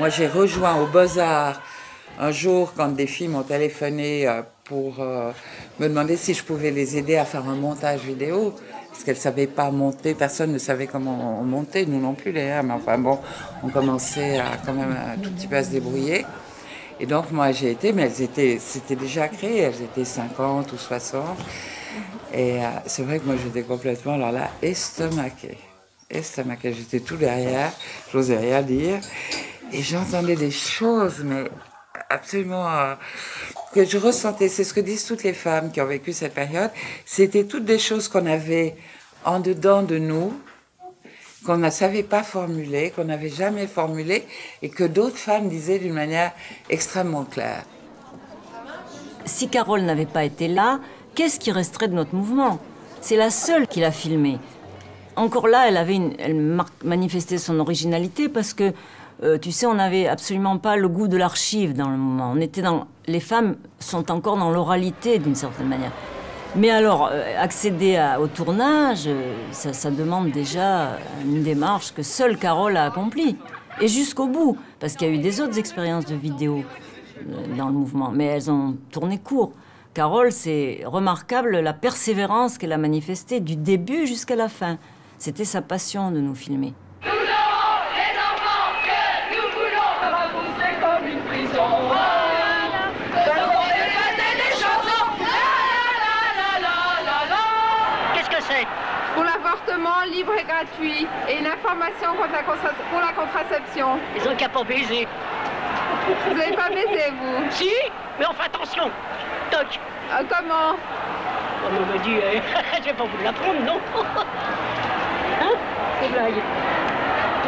Moi, j'ai rejoint aux Beaux-Arts un jour quand des filles m'ont téléphoné pour me demander si je pouvais les aider à faire un montage vidéo. Parce qu'elles ne savaient pas monter, personne ne savait comment on montait, nous non plus les mais enfin bon, on commençait à quand même un tout petit peu à se débrouiller. Et donc moi j'ai été, mais c'était déjà créé, elles étaient 50 ou 60. Et c'est vrai que moi j'étais complètement, alors là, estomaquée. J'étais tout derrière, j'osais rien dire. Et j'entendais des choses, mais absolument, que je ressentais. C'est ce que disent toutes les femmes qui ont vécu cette période. C'était toutes des choses qu'on avait en dedans de nous, qu'on ne savait pas formuler, qu'on n'avait jamais formulé, et que d'autres femmes disaient d'une manière extrêmement claire. Si Carole n'avait pas été là, qu'est-ce qui resterait de notre mouvement? C'est la seule qui l'a filmé. Encore là, elle manifestait son originalité parce que, tu sais, on n'avait absolument pas le goût de l'archive dans le moment. Les femmes sont encore dans l'oralité d'une certaine manière. Mais alors, accéder au tournage, ça demande déjà une démarche que seule Carole a accomplie. Et jusqu'au bout, parce qu'il y a eu des autres expériences de vidéo dans le mouvement, mais elles ont tourné court. Carole, c'est remarquable la persévérance qu'elle a manifestée du début jusqu'à la fin. C'était sa passion de nous filmer. Nous aurons les enfants que nous voulons repousser comme une prison. Des chansons. Qu'est-ce que c'est? Pour l'avortement libre et gratuit et une information pour la contraception. Ils ont qu'à pas baiser. Vous n'avez pas baisé, vous? Si, mais enfin attention. Toc. Comment? On me dit, je vais pas vous l'apprendre, non? Hein? C'est blague.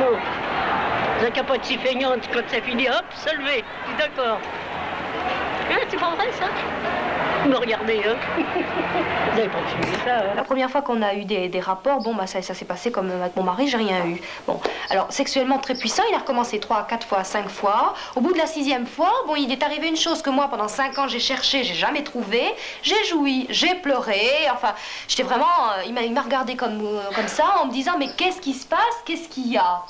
Non. Vous n'avez qu'à pas être si feignante quand c'est fini, hop, se lever. Je suis d'accord. Hein, c'est pas vrai, ça? Vous me regardez, hein? Vous n'avez pas filmé ça, hein? La première fois qu'on a eu des rapports, bon, bah ça s'est passé comme avec mon mari, j'ai rien eu. Bon, alors, sexuellement très puissant, il a recommencé 3, 4 fois, 5 fois. Au bout de la 6e fois, bon, il est arrivé une chose que moi, pendant 5 ans, j'ai cherché, j'ai jamais trouvé. J'ai joui, j'ai pleuré, enfin, j'étais vraiment... il m'a regardé comme ça, en me disant, mais qu'est-ce qui se passe? Qu'est-ce qu'il y a?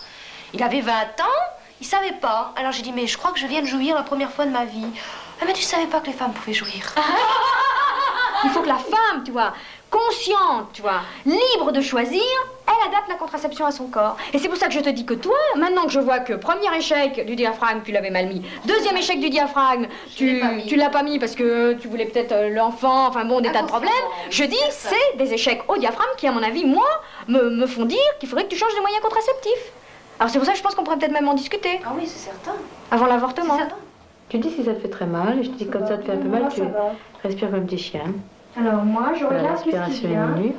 Il avait 20 ans, il savait pas. Alors j'ai dit, mais je crois que je viens de jouir la première fois de ma vie. Ah, mais tu savais pas que les femmes pouvaient jouir. Il faut que la femme, tu vois, consciente, tu vois, libre de choisir, elle adapte la contraception à son corps. Et c'est pour ça que je te dis que toi, maintenant que je vois que premier échec du diaphragme, tu l'avais mal mis. Deuxième échec du diaphragme, tu l'as pas mis parce que tu voulais peut-être l'enfant, enfin bon, des tas de problèmes. Je dis, c'est des échecs au diaphragme qui, à mon avis, moi, me font dire qu'il faudrait que tu changes de moyens contraceptifs. Alors c'est pour ça que je pense qu'on pourrait peut-être même en discuter. Ah oui, c'est certain. Avant l'avortement. Tu dis si ça te fait très mal, et je te dis quand ça te fait un peu mal, tu respires comme des chiens. Alors moi, je regarde Respiration minute.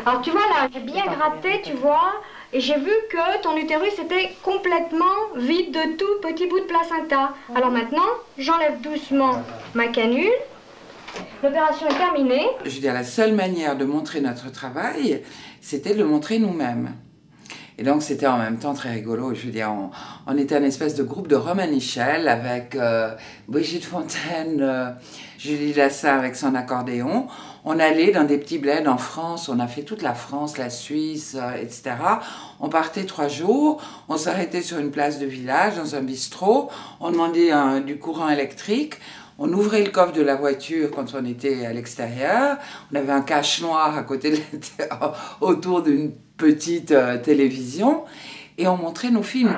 Alors tu vois là, j'ai bien gratté, tu vois, et j'ai vu que ton utérus était complètement vide de tout petit bout de placenta. Alors maintenant, j'enlève doucement ma canule. L'opération est terminée. Je veux dire, la seule manière de montrer notre travail, c'était de le montrer nous-mêmes. Et donc, c'était en même temps très rigolo. Je veux dire, on était un espèce de groupe de Romanichel avec Brigitte Fontaine, Julie Lassin avec son accordéon. On allait dans des petits bleds en France. On a fait toute la France, la Suisse, etc. On partait 3 jours. On s'arrêtait sur une place de village, dans un bistrot. On demandait du courant électrique. On ouvrait le coffre de la voiture quand on était à l'extérieur. On avait un cache noir à côté autour d'une petite télévision et on montrait nos films.